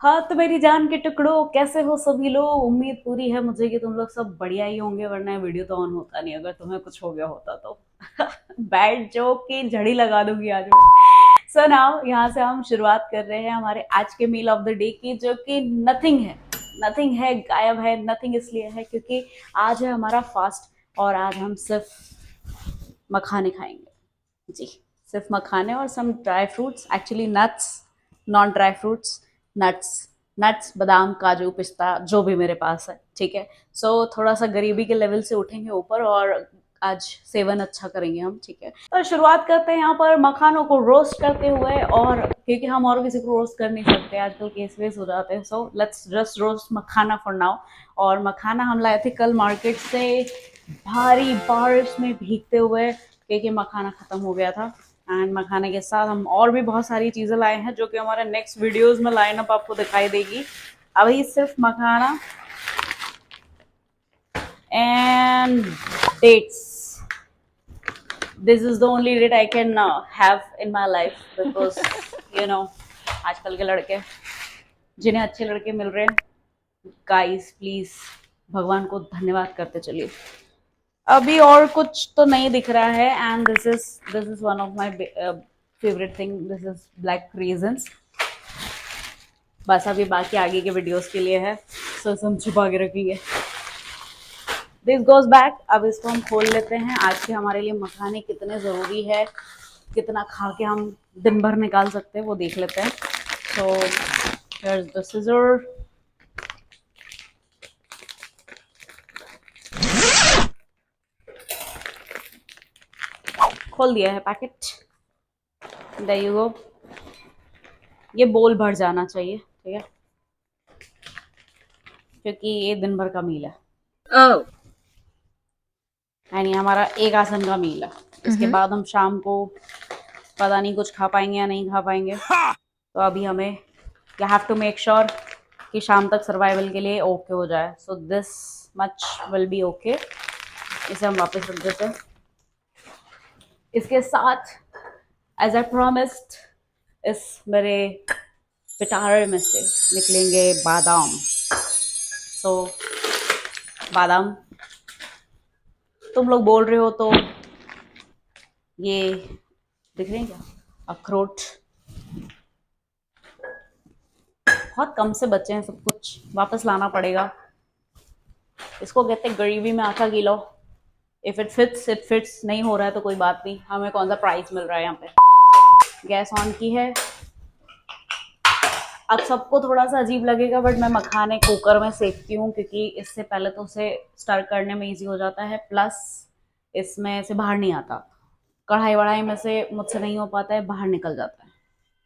हाँ तो मेरी जान के टुकड़ों, कैसे हो सभी लोग। उम्मीद पूरी है मुझे कि तुम लोग सब बढ़िया ही होंगे, वरना वीडियो तो ऑन होता नहीं अगर तुम्हें कुछ हो गया होता तो। बैड जोक की झड़ी लगा दूंगी आज मैं। सो नाउ यहाँ से हम शुरुआत कर रहे हैं हमारे आज के मील ऑफ द डे की, जो कि नथिंग है। नथिंग है, गायब है। नथिंग इसलिए है क्योंकि आज है हमारा फास्ट, और आज हम सिर्फ मखाने खाएंगे जी। सिर्फ मखाने और some dry fruits, actually nuts, non dry fruits, nuts. Nuts, बादाम, काजू, पिस्ता, जो भी मेरे पास है, ठीक है। सो थोड़ा सा गरीबी के लेवल से उठेंगे ऊपर, और आज सेवन अच्छा करेंगे हम, ठीक है। तो शुरुआत करते हैं यहाँ पर मखानों को रोस्ट करते हुए, और क्योंकि हम और किसी को रोस्ट कर नहीं सकते, आजकल केस वेस हो जाते हैं। So let's just roast makhana for now. और मखाना हम लाए थे कल मार्केट से, भारी बारिश में भीगते हुए, क्योंकि मखाना खत्म हो गया था। एंड मखाने के साथ हम और भी बहुत सारी चीज़ें लाए हैं, जो कि हमारे नेक्स्ट वीडियोस में लाइनअप आपको दिखाई देगी। अभी सिर्फ makhana and dates. This is the only date I can have in my life, because you know आजकल के लड़के, जिन्हें अच्छे लड़के मिल रहे हैं, गाइस प्लीज भगवान को धन्यवाद करते चलिए। अभी और कुछ तो नहीं दिख रहा है। And this is one of my favourite thing, this is black reasons. बस अभी बाकी आगे के वीडियोस के लिए है, सो हम छुपा के रखेंगे। This goes back. अब इसको हम खोल लेते हैं। आज के हमारे लिए मखाने कितने ज़रूरी है, कितना खा के हम दिन भर निकाल सकते हैं, वो देख लेते हैं। So here's the scissor. खोल दिया है पैकेट। There you go. ये बोल भर जाना चाहिए, ठीक है, क्योंकि ये दिन भर का मील है। Oh. यानी हमारा एक आसन का मील है। इसके बाद हम शाम को पता नहीं कुछ खा पाएंगे या नहीं खा पाएंगे। तो अभी हमें you have to make sure कि शाम तक सर्वाइवल के लिए ओके हो जाए। So this much will be okay. इसे हम वापस रख देते हैं। इसके साथ एज आई प्रॉमिस्ड, इस मेरे पिटारे में से निकलेंगे बादाम। सो बादाम, तुम लोग बोल रहे हो तो ये दिख रहे हैं क्या, अखरोट। बहुत कम से बचे हैं, सब कुछ वापस लाना पड़ेगा। इसको कहते हैं गरीबी में आटा kilo. If it fits it fits, नहीं हो रहा है तो कोई बात नहीं, हमें कौन सा प्राइस मिल रहा है यहाँ पे। गैस ऑन की है। अब सबको थोड़ा सा अजीब लगेगा, बट मैं मखाने कुकर में सेकती हूँ, क्योंकि इससे पहले तो उसे स्टर करने में इजी हो जाता है, प्लस इसमें से बाहर नहीं आता। कढ़ाई वढ़ाई में से मुझसे नहीं हो पाता है, बाहर निकल जाता है।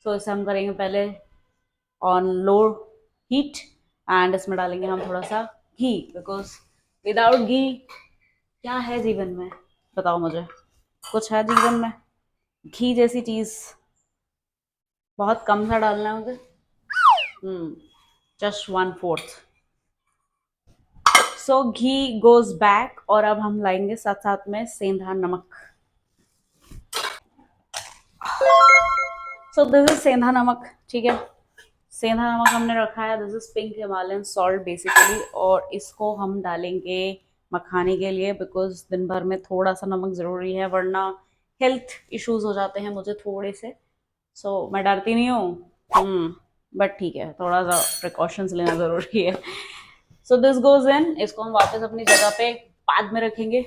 सो इसे हम करेंगे पहले ऑन लो हीट, एंड इसमें डालेंगे हम थोड़ा सा घी, बिकॉज विदाउट घी क्या है जीवन में, बताओ मुझे। कुछ है जीवन में? घी जैसी चीज बहुत कम सा डालना है मुझे। जस्ट 1/4। सो घी गोज बैक, और अब हम लाएंगे साथ साथ में सेंधा नमक। सो दिस इज सेंधा नमक, ठीक है। सेंधा नमक हमने रखा है। This is pink Himalayan salt basically, और इसको हम डालेंगे मखाने के लिए, बिकॉज दिन भर में थोड़ा सा नमक ज़रूरी है, वरना हेल्थ इश्यूज हो जाते हैं मुझे थोड़े से। सो मैं डरती नहीं हूँ, बट ठीक है, थोड़ा सा प्रिकॉशंस लेना ज़रूरी है। So this goes in. इसको हम वापस अपनी जगह पे बाद में रखेंगे।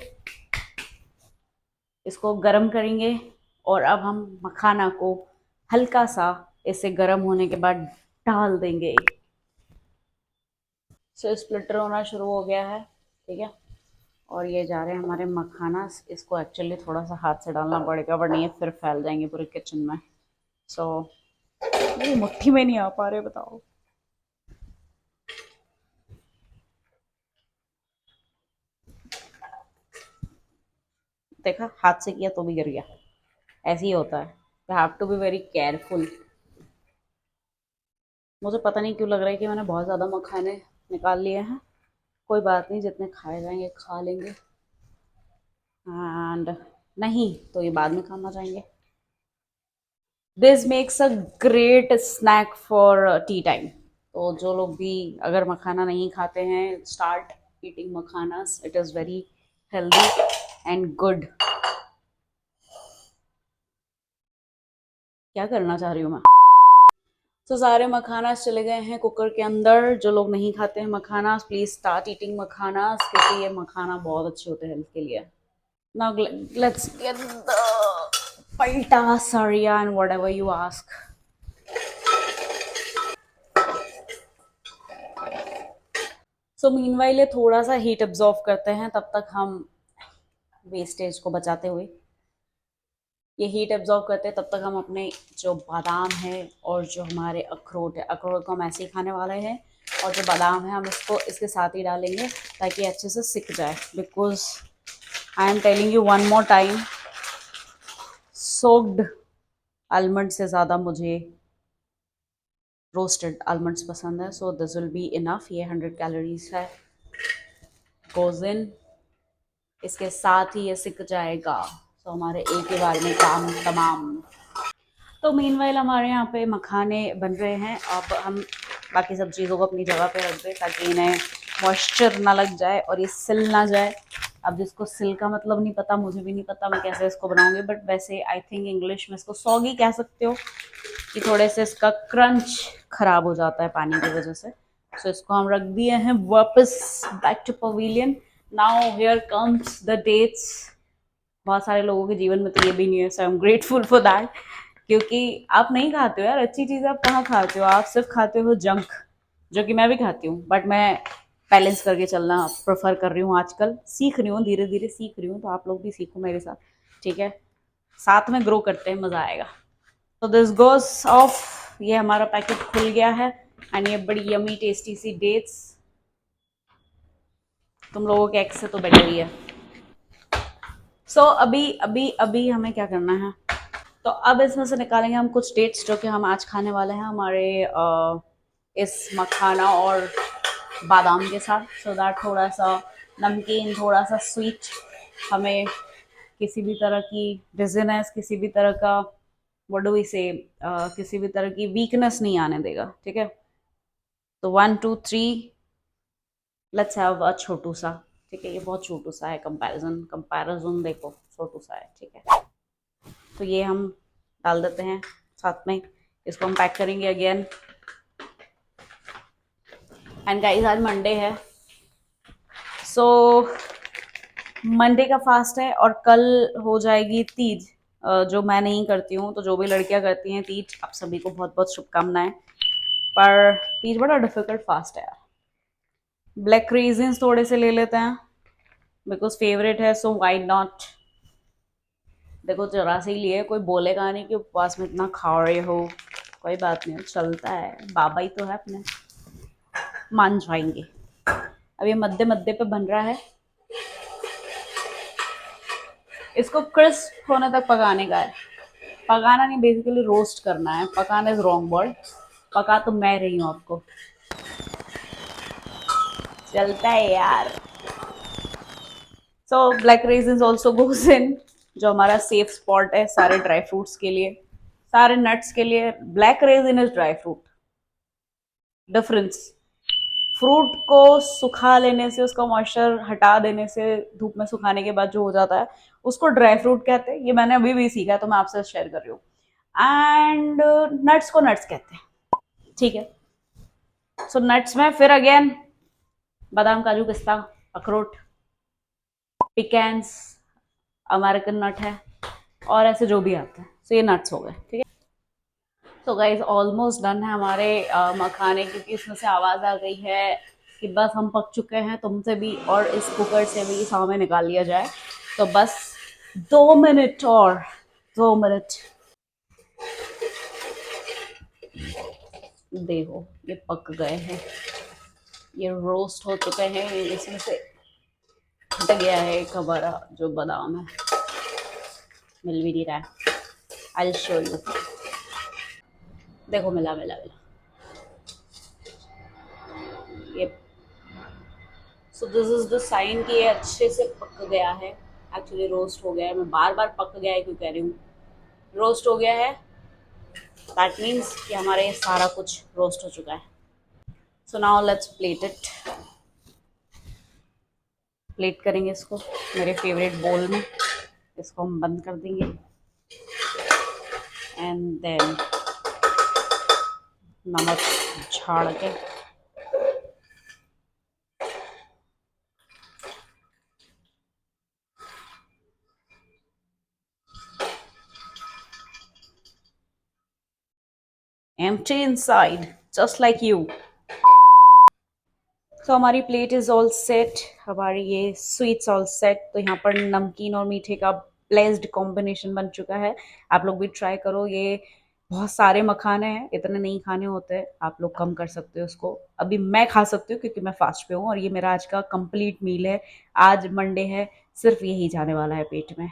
इसको गरम करेंगे, और अब हम मखाना को हल्का सा इसे गरम होने के बाद डाल देंगे। सो स्प्लिटर होना शुरू हो गया है, ठीक है। और ये जा रहे हैं हमारे मखाना। इसको एक्चुअली थोड़ा सा हाथ से डालना पड़ेगा, वरना ये फिर फैल जाएंगे पूरे किचन में। सो ये मुट्ठी में नहीं आ पा रहे, बताओ। देखा, हाथ से किया तो भी गिर गया। ऐसे ही होता है, you have to be very careful. मुझे पता नहीं क्यों लग रहा है कि मैंने बहुत ज़्यादा मखाने निकाल लिए हैं। कोई बात नहीं, जितने खाए जाएंगे खा लेंगे, एंड नहीं तो ये बाद में खाना चाहेंगे। This makes a great snack for tea time. तो जो लोग भी अगर मखाना नहीं खाते हैं, start eating makhanas, it is very healthy and good. क्या करना चाह रही हूँ मैं? तो सारे मखानास चले गए हैं कुकर के अंदर। जो लोग नहीं खाते हैं मखानास, प्लीज स्टार्ट ईटिंग मखानास, क्योंकि ये मखाना बहुत अच्छे होते हैं हेल्थ के लिए। Now let's get the paita, saria and whatever you ask. So meanwhile ये थोड़ा सा हीट एब्जॉर्व करते हैं, तब तक हम वेस्टेज को बचाते हुए ये हीट एब्जॉर्व करते हैं, तब तक हम अपने जो बादाम है और जो हमारे अखरोट है, अखरोट को हम ऐसे ही खाने वाले हैं, और जो बादाम है हम इसको इसके साथ ही डालेंगे ताकि अच्छे से सिक जाए। Because I am telling you one more time, soaked almond से ज़्यादा मुझे रोस्टेड आलमंड्स पसंद है। So this will be enough. ये 100 कैलोरीज है, गोज इन, इसके साथ ही ये सिक जाएगा। तो हमारे एक ही बार में काम तमाम। तो मीनवाइल हमारे यहाँ पे मखाने बन रहे हैं। अब हम बाकी सब चीज़ों को अपनी जगह पे रख दें ताकि इन्हें मॉइस्चर ना लग जाए और ये सिल ना जाए। अब जिसको सिल का मतलब नहीं पता, मुझे भी नहीं पता मैं कैसे इसको बनाऊंगी, बट वैसे आई थिंक इंग्लिश में इसको सॉगी कह सकते हो, कि थोड़े से इसका क्रंच खराब हो जाता है पानी की वजह से। सो इसको हम रख दिए हैं वापस back to pavilion. Now here comes the dates. बहुत सारे लोगों के जीवन में तो ये भी नहीं है, so I am grateful for that, क्योंकि आप नहीं खाते हो यार अच्छी चीज़। आप कहाँ खाते हो? आप सिर्फ खाते हो जंक, जो कि मैं भी खाती हूँ, बट मैं बैलेंस करके चलना प्रेफर कर रही हूँ आजकल। सीख रही हूँ, धीरे धीरे सीख रही हूँ, तो आप लोग भी सीखो मेरे साथ, ठीक है? साथ में ग्रो करते हैं, मज़ा आएगा। तो दिस गोज ऑफ। ये हमारा पैकेट खुल गया है एंड ये बड़ी यमी टेस्टी सी डेट्स। तुम लोगों के एक्स से तो बेटर ही है। सो अभी अभी अभी हमें क्या करना है, तो अब इसमें से निकालेंगे हम कुछ डेट्स जो कि हम आज खाने वाले हैं हमारे इस मखाना और बादाम के साथ, सो दैट थोड़ा सा नमकीन, थोड़ा सा स्वीट, हमें किसी भी तरह की डिजीनेस, किसी भी तरह का व्हाट डू वी से, किसी भी तरह की वीकनेस नहीं आने देगा, ठीक है? तो 1 2 3 लेट्स हैव अ छोटू सा, ठीक है? ये बहुत छोटू सा है, कंपैरिजन देखो, छोटू सा है, ठीक है? तो ये हम डाल देते हैं साथ में। इसको हम पैक करेंगे अगेन। एंड गाइस आज मंडे है, सो मंडे का फास्ट है और कल हो जाएगी तीज, जो मैं नहीं करती हूँ, तो जो भी लड़कियां करती हैं तीज, आप सभी को बहुत बहुत शुभकामनाएं। पर तीज बड़ा डिफिकल्ट फास्ट है यार। ब्लैक रेजिन्स थोड़े से ले लेते हैं, बिकॉज फेवरेट है, सो वाई नॉट। देखो जरा से ही लिए, कोई बोलेगा नहीं कि उपवास में इतना खा रहे हो, कोई बात नहीं, चलता है, बाबा ही तो है अपने, मान जाएंगे। अब ये मध्य मध्य पे बन रहा है, इसको क्रिस्प होने तक पकाने का है। पकाना नहीं, बेसिकली रोस्ट करना है। पकाना इज रॉन्ग वर्ड, पका तो मैं रही हूँ आपको, चलता है यार। So black resins also goes in, जो हमारा सेफ स्पॉट है सारे ड्राई फ्रूट्स के लिए, सारे नट्स के लिए। Black resin is dry fruit, difference. Fruit को सुखा लेने से, उसका मॉइस्चर हटा देने से, धूप में सुखाने के बाद जो हो जाता है, उसको ड्राई फ्रूट कहते हैं। ये मैंने अभी भी सीखा है, तो मैं आपसे शेयर कर रही हूँ। एंड नट्स को नट्स कहते हैं, ठीक है? सो नट्स में फिर अगेन बादाम, काजू, पिस्ता, अखरोट, पिकेंस, अमेरिकन नट है, और ऐसे जो भी आते हैं। सो ये नट्स हो गए, ठीक है? तो गाइज ऑलमोस्ट डन है हमारे मखाने, क्योंकि इसमें से आवाज़ आ गई है कि बस हम पक चुके हैं, तुमसे भी और इस कुकर से भी सामने निकाल लिया जाए। तो बस 2 मिनट और, 2 मिनट। देखो ये पक गए हैं, ये रोस्ट हो चुके हैं, इसमें से हट गया है एक हमारा जो बादाम है, मिल भी नहीं रहा है। आई विल शो यू, देखो मिला मिला मिला ये। So this is the sign कि ये अच्छे से पक गया है। एक्चुअली रोस्ट हो गया है, मैं बार बार पक गया है क्यों कह रही हूँ, रोस्ट हो गया है, दैट मीन्स कि हमारे सारा कुछ रोस्ट हो चुका है। So now let's plate it. Plate करेंगे इसको मेरे फेवरेट बोल में। इसको हम बंद कर देंगे एंड देन नमक झाड़ के empty inside just like you। तो हमारी प्लेट इज़ ऑल सेट, हमारी ये स्वीट्स ऑल सेट। तो यहाँ पर नमकीन और मीठे का ब्लेस्ड कॉम्बिनेशन बन चुका है। आप लोग भी ट्राई करो। ये बहुत सारे मखाने हैं, इतने नहीं खाने होते, आप लोग कम कर सकते हो उसको। अभी मैं खा सकती हूँ क्योंकि मैं फास्ट पे हूँ और ये मेरा आज का कंप्लीट मील है। आज मंडे है, सिर्फ यही जाने वाला है पेट में।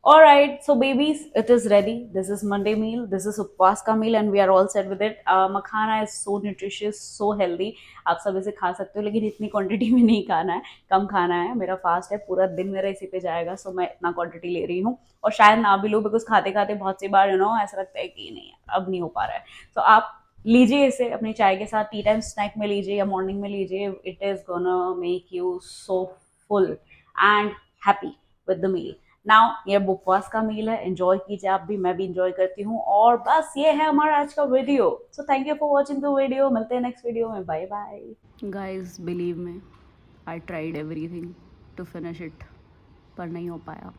Alright, so babies, it is ready. This is Monday meal. This is उपवास का meal and we are all set with it. Makhana is so nutritious, so healthy. आप सब इसे खा सकते हो लेकिन इतनी क्वांटिटी में नहीं खाना है, कम खाना है। मेरा फास्ट है, पूरा दिन मेरा इसी पे जाएगा, सो मैं इतना क्वांटिटी ले रही हूँ और शायद ना भी लूँ बिकॉज खाते खाते बहुत सी बार ऐसा लगता है कि नहीं अब नहीं हो पा रहा है। तो आप लीजिए इसे अपनी चाय के साथ, टी टाइम स्नैक में लीजिए या मॉर्निंग में लीजिए। It is gonna make you so full and happy with the meal. Now ये उपवास का मील है, एंजॉय कीजिए आप भी, मैं भी एंजॉय करती हूँ। और बस ये है हमारा आज का वीडियो। So thank you for watching the video. मिलते हैं नेक्स्ट वीडियो में। Bye bye guys. Believe me I tried everything to finish it, पर नहीं हो पाया।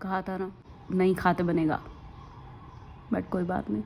कहा था ना, नहीं खाते बनेगा, बट कोई बात नहीं।